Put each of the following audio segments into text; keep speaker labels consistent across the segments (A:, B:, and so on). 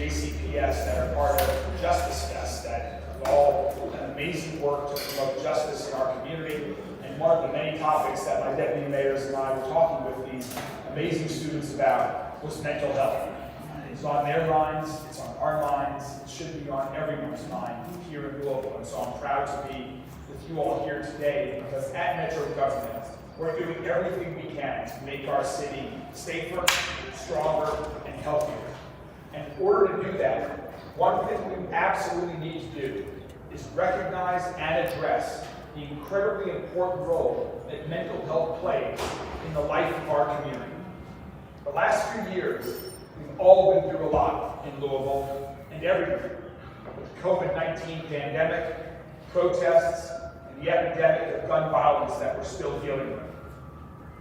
A: JCPS that are part of Justice Fest that have all done amazing work to promote justice in our community. And one of the many topics that my deputy mayors and I were talking with these amazing students about was mental health. It's on their minds, it's on our minds, it should be on everyone's mind here in Louisville. And so I'm proud to be with you all here today because at Metro Government, we're doing everything we can to make our city safer, stronger, and healthier. And in order to do that, one thing we absolutely need to do is recognize and address the incredibly important role that mental health plays in the life of our community. The last few years, we've all been through a lot in Louisville and everywhere. With the COVID-19 pandemic, protests, and the epidemic of gun violence that we're still dealing with.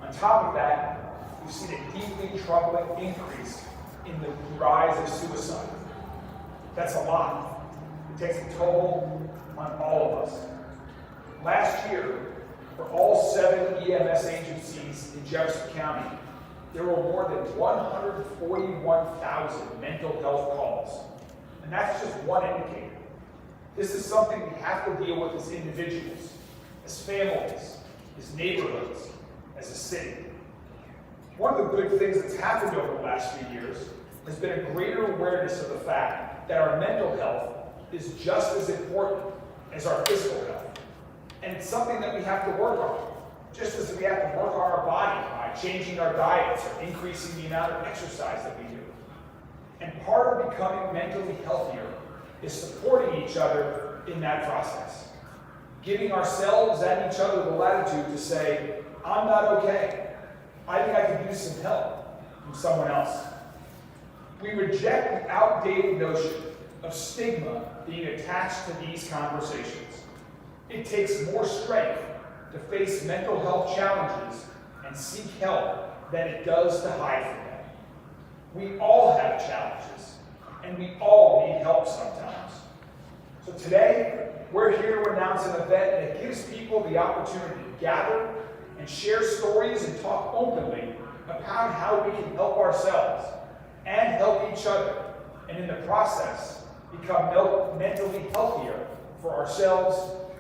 A: On top of that, we've seen a deeply troubling increase in the rise of suicide. That's a lot. It takes a toll on all of us. Last year, for all 7 EMS agencies in Jefferson County, there were more than 141,000 mental health calls. And that's just one indicator. This is something we have to deal with as individuals, as families, as neighborhoods, as a city. One of the good things that's happened over the last few years has been a greater awareness of the fact that our mental health is just as important as our physical health. And it's something that we have to work on, just as we have to work on our body by changing our diets or increasing the amount of exercise that we do. And part of becoming mentally healthier is supporting each other in that process. Giving ourselves and each other the latitude to say, I'm not okay. I think I could use some help from someone else. We reject the outdated notion of stigma being attached to these conversations. It takes more strength to face mental health challenges and seek help than it does to hide from them. We all have challenges, and we all need help sometimes. So today, we're here to announce an event that gives people the opportunity to gather and share stories and talk openly about how we can help ourselves and help each other, and in the process, become mentally healthier for ourselves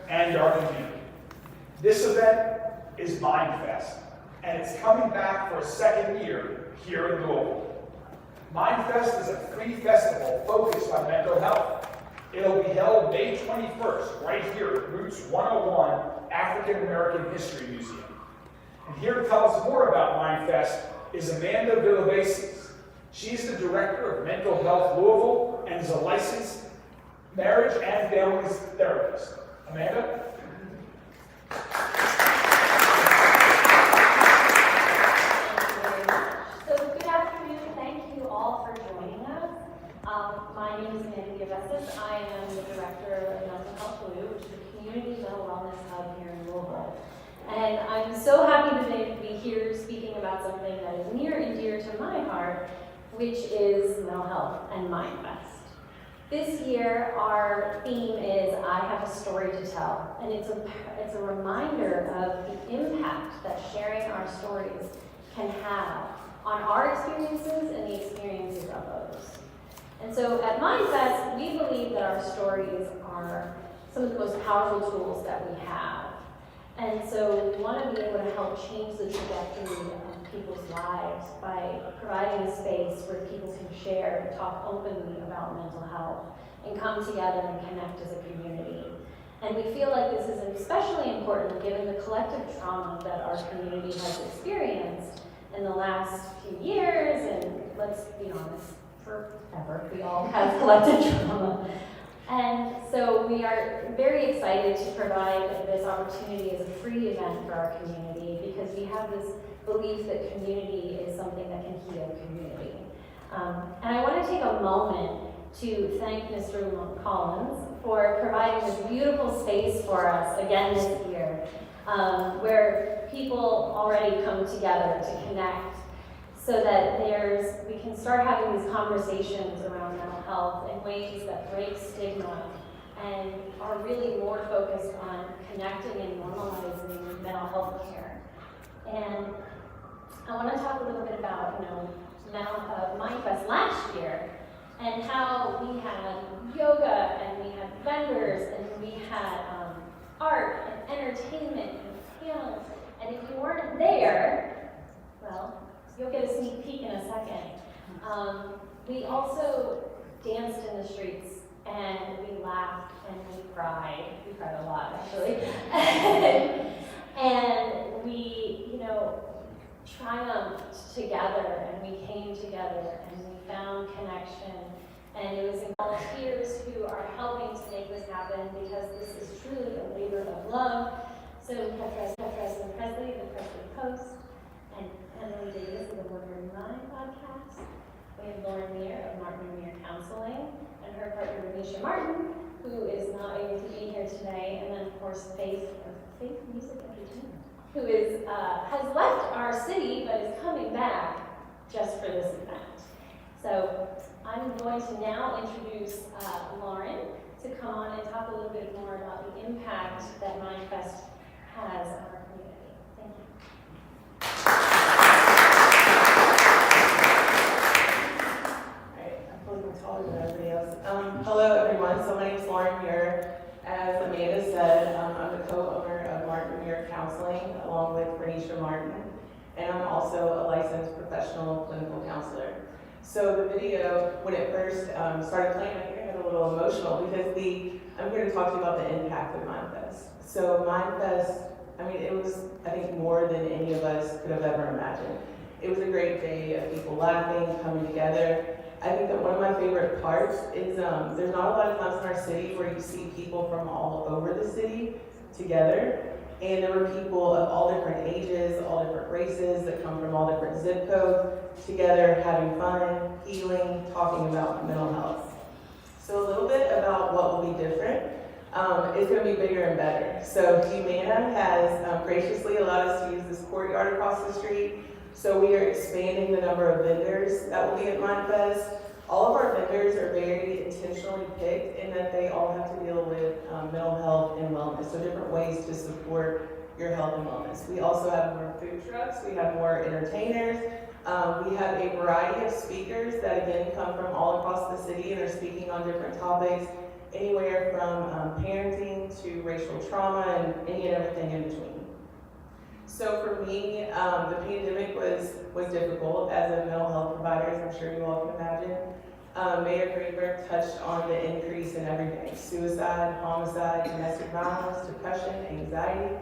A: and our community. This event is MindFEST, and it's coming back for a second year here in Louisville. MindFEST is a free festival focused on mental health. It'll be held May 21st, right here at Roots101 African American History Museum. And here to tell us more about MindFEST is Amanda Villaveses. She's the director of Mental Health Louisville and is a licensed marriage and families therapist. Amanda?
B: So good afternoon. Thank you all for joining us. My name is Amanda Villaveses. I am the director of Mental Health Louisville, which is a community mental wellness hub here in Louisville. And I'm so happy today to be here speaking about something that is near and dear to my heart, which is mental health and MindFEST. This year, our theme is I Have a Story to Tell, and it's a reminder of the impact that sharing our stories can have on our experiences and the experiences of others. And so at MindFEST, we believe that our stories are some of the most powerful tools that we have. And so we want to be able to help change the trajectory of people's lives by providing a space where people can share and talk openly about mental health and come together and connect as a community. And we feel like this is especially important given the collective trauma that our community has experienced in the last few years, and let's be honest, forever. We all have collective trauma. And so we are very excited to provide this opportunity as a free event for our community because we have this belief that community is something that can heal community. And I want to take a moment to thank Mr. Collins for providing this beautiful space for us again this year, where people already come together to connect so that we can start having these conversations around mental health in ways that break stigma and are really more focused on connecting and normalizing mental health care. And I want to talk a little bit about, MindFEST last year. and how we had yoga, and we had vendors, and we had art and entertainment and panels. And if you weren't there, well, you'll get a sneak peek in a second. We also danced in the streets, and we laughed, and we cried. We cried a lot, actually. And we, triumphed together, and we came together, and we found connection. And it was volunteers who are helping to make this happen, because this is truly a labor of love. So we have President Presley, the Presley Post, and Emily Davis of the Word Mind podcast. We have Lauren Meir of Martin and Meir Counseling, and her partner Renisha Martin, who is not able to be here today, and then of course Faith Music Entertainment, who has left our city but is coming back just for this event. So I'm going to now introduce Lauren to come on and talk a little bit more about the impact that MindFEST has on our community. Thank you.
C: Taller than everybody else. Hello everyone, so my name is Lauren Muir. As Amanda said, I'm the co-owner of Martin Muir Counseling along with Renisha Martin, and I'm also a licensed professional clinical counselor. So the video, when it first started playing, I think I got a little emotional because I'm here to talk to you about the impact of MindFEST. So MindFEST, it was, I think, more than any of us could have ever imagined. It was a great day of people laughing, coming together. I think that one of my favorite parts is there's not a lot of times in our city where you see people from all over the city together. And there were people of all different ages, all different races that come from all different zip codes together, having fun, healing, talking about mental health. So a little bit about what will be different. It's going to be bigger and better. So Humana has graciously allowed us to use this courtyard across the street. So we are expanding the number of vendors that will be at MindFEST. All of our vendors are very intentionally picked in that they all have to deal with mental health and wellness, so different ways to support your health and wellness. We also have more food trucks, we have more entertainers, we have a variety of speakers that again come from all across the city and are speaking on different topics, anywhere from parenting to racial trauma and any and everything in between. So for me, the pandemic was difficult as a mental health provider, as I'm sure you all can imagine. Mayor Greenberg touched on the increase in everything: suicide, homicide, domestic violence, depression, anxiety,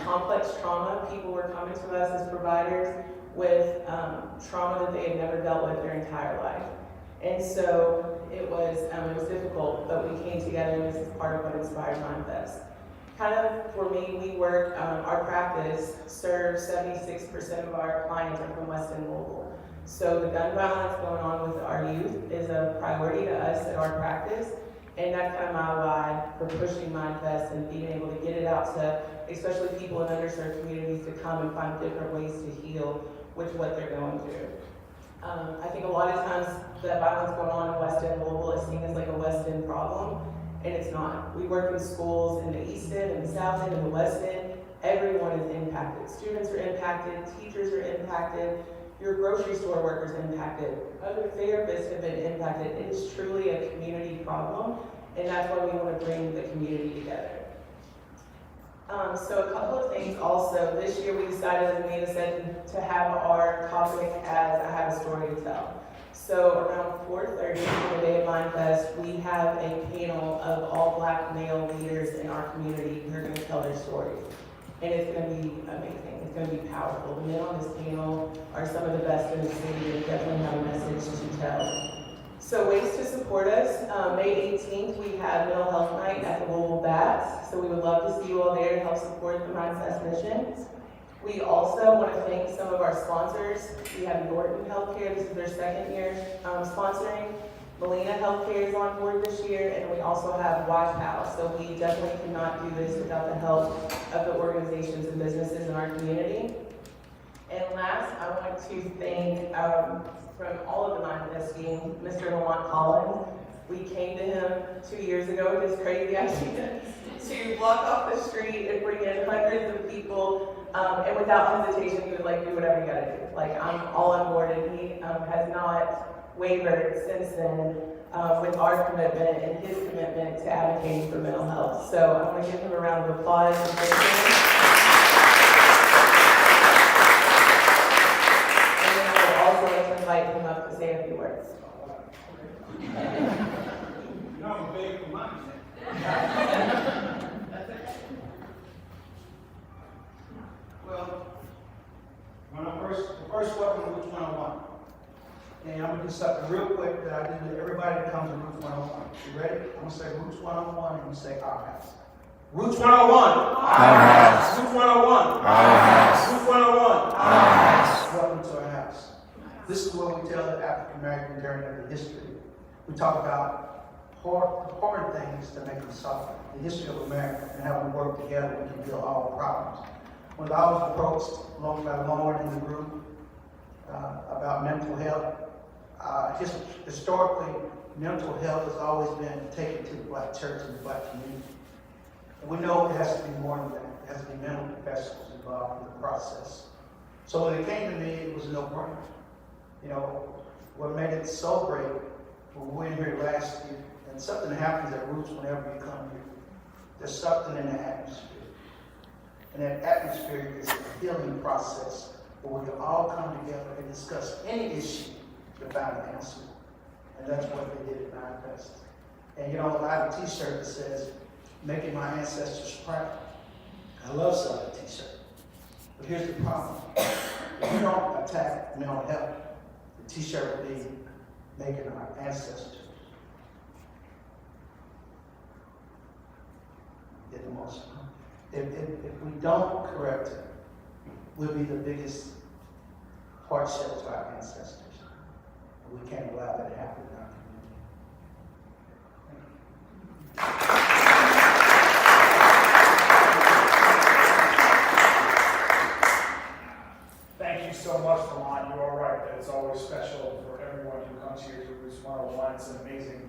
C: complex trauma. People were coming to us as providers with trauma that they had never dealt with their entire life. And so it was difficult, but we came together, and this is part of what inspired MindFEST. Kind of, for me, we work, our practice serves 76% of our clients are from West End Louisville. So the gun violence going on with our youth is a priority to us at our practice, and that's kind of my why for pushing MindFEST and being able to get it out to, especially people in underserved communities, to come and find different ways to heal with what they're going through. I think a lot of times that violence going on in West End Louisville is seen as like a West End problem. And it's not. We work in schools in the East End, in the South End, in the West End. Everyone is impacted. Students are impacted, teachers are impacted, your grocery store workers are impacted, other therapists have been impacted. It is truly a community problem, and that's why we want to bring the community together. So a couple of things also. This year we decided, as Amanda said, to have our topic as I have a story to tell. So around 4:30 on the day of MindFEST, we have a panel of all Black male leaders in our community who are going to tell their stories. And it's going to be amazing. It's going to be powerful. The men on this panel are some of the best in the city and definitely have a message to tell. So ways to support us. May 18th, we have Mental Health Night at the Louisville Bats. So we would love to see you all there to help support the MindFEST mission. We also want to thank some of our sponsors. We have Norton Healthcare, this is their second year sponsoring. Molina Healthcare is on board this year, and we also have WiFi. So we definitely cannot do this without the help of the organizations and businesses in our community. And last, I want to thank, from all of the MindFEST team, Mr. Lamont Collins. We came to him 2 years ago with this crazy idea to block off the street and bring in hundreds of people. And without hesitation, he was like, do whatever you gotta do. Like, I'm all on board, and he has not wavered since then with our commitment and his commitment to advocating for mental health. So I want to give him a round of applause. And thank him. And then I would also like to invite him up to say a few words.
D: I'm big for money. Well, when the first welcome to Roots101, and I'm gonna do something real quick that I do to everybody that comes to Roots101. You ready? I'm gonna say Roots101 and you say our house. Roots101.
E: Our house.
D: Roots101.
E: Our house.
D: Roots101.
E: Our house.
D: Welcome to our house. This is where we tell the African American journey of the history. We talk about hard things to make them suffer. The history of America and how we work together, we can heal all problems. When I was approached along by Lauren in the group about mental health, historically, mental health has always been taken to the Black church and the Black community. And we know it has to be more than that. It has to be mental professionals involved in the process. So when it came to me, it was a no-brainer. You know, what made it so great, when we went here last year, and something happens at Roots whenever you come here. There's something in the atmosphere. And that atmosphere is a healing process where we can all come together and discuss any issue to find an answer. And that's what they did at MindFEST. And you know, I have a t-shirt that says, "Making my ancestors proud." I love selling a t-shirt. But here's the problem. If you don't attack mental health, the t-shirt will be "Making our ancestors." Get emotional. If we don't correct it, we'll be the biggest hardship to our ancestors. And we can't allow that to happen in our community.
A: Thank you so much, Lamont. You are right that it's always special for everyone who comes here to Roots101. It's an amazing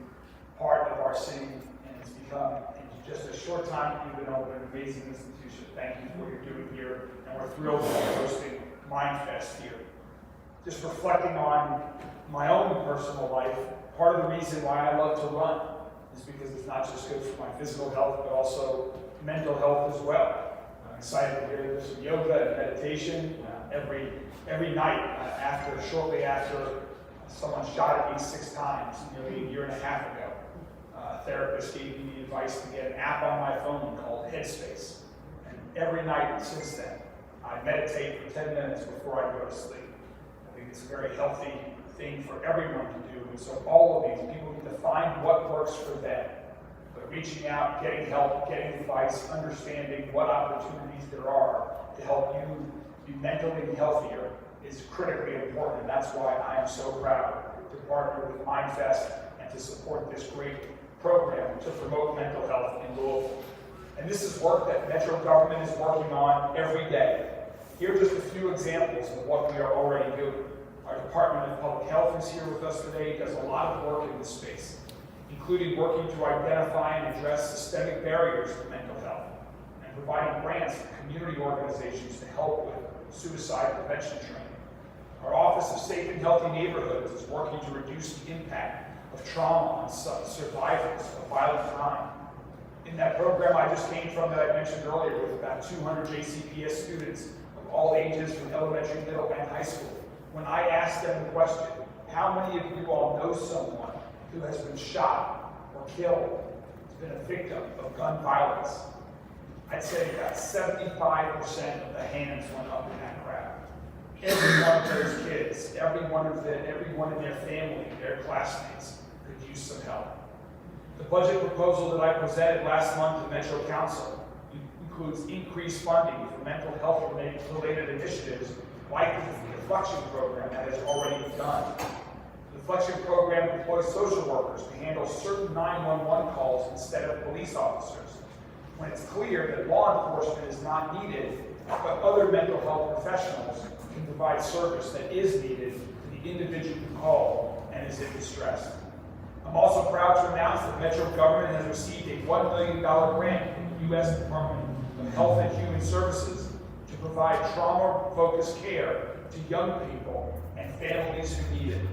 A: part of our city, and it's become, in just a short time, you've been open, an amazing institution. Thank you for what you're doing here, and we're thrilled to be hosting MindFEST here. Just reflecting on my own personal life, part of the reason why I love to run is because it's not just good for my physical health, but also mental health as well. I'm excited to hear there's some yoga and meditation every night shortly after someone shot at me 6 times nearly a year and a half ago. A therapist gave me the advice to get an app on my phone called Headspace. And every night since then, I meditate for 10 minutes before I go to sleep. I think it's a very healthy thing for everyone to do. And so all of these people need to find what works for them. But reaching out, getting help, getting advice, understanding what opportunities there are to help you be mentally healthier is critically important. And that's why I am so proud to partner with MindFEST and to support this great program to promote mental health in Louisville. And this is work that Metro government is working on every day. Here are just a few examples of what we are already doing. Our Department of Public Health is here with us today, does a lot of work in this space, including working to identify and address systemic barriers to mental health, and providing grants to community organizations to help with suicide prevention training. Our Office of Safe and Healthy Neighborhoods is working to reduce the impact of trauma on survivors of violent crime. In that program I just came from that I mentioned earlier with about 200 JCPS students of all ages from elementary, middle, and high school, when I asked them the question, how many of you all know someone who has been shot or killed, has been a victim of gun violence? I'd say about 75% of the hands went up in that crowd. Every one of those kids, everyone in their family, their classmates, could use some help. The budget proposal that I presented last month to Metro Council includes increased funding for mental health related initiatives like the Deflection Program that has already begun. The Deflection Program employs social workers to handle certain 911 calls instead of police officers, when it's clear that law enforcement is not needed, but other mental health professionals can provide service that is needed to the individual who called and is in distress. I'm also proud to announce that Metro government has received a $1 million grant from the U.S. Department of Health and Human Services to provide trauma-focused care to young people and families who need it.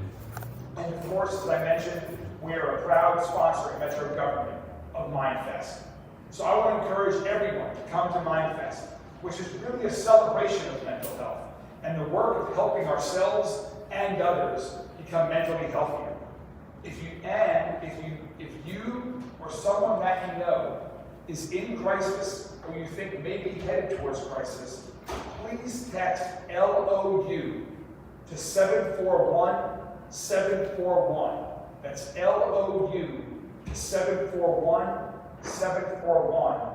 A: And to course, as I mentioned, we are a proud sponsor in Metro government of MindFEST. So I want to encourage everyone to come to MindFEST, which is really a celebration of mental health and the work of helping ourselves and others become mentally healthier. If you or someone that you know is in crisis or you think may be headed towards crisis, please text LOU to 741-741. That's LOU to 741-741.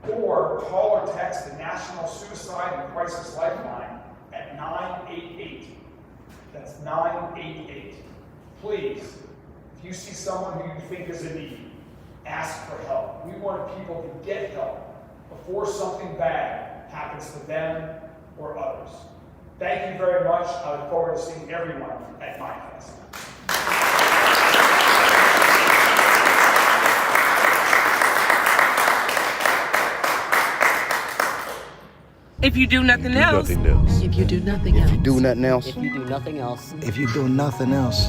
A: Or call or text the National Suicide and Crisis Lifeline at 988. That's 988. Please, if you see someone who you think is in need, ask for help. We want people to get help before something bad happens to them or others. Thank you very much. I look forward to seeing everyone at MindFEST.
F: If you do nothing else,
E: If you do nothing else.
G: If you do nothing else.
E: If you do nothing else.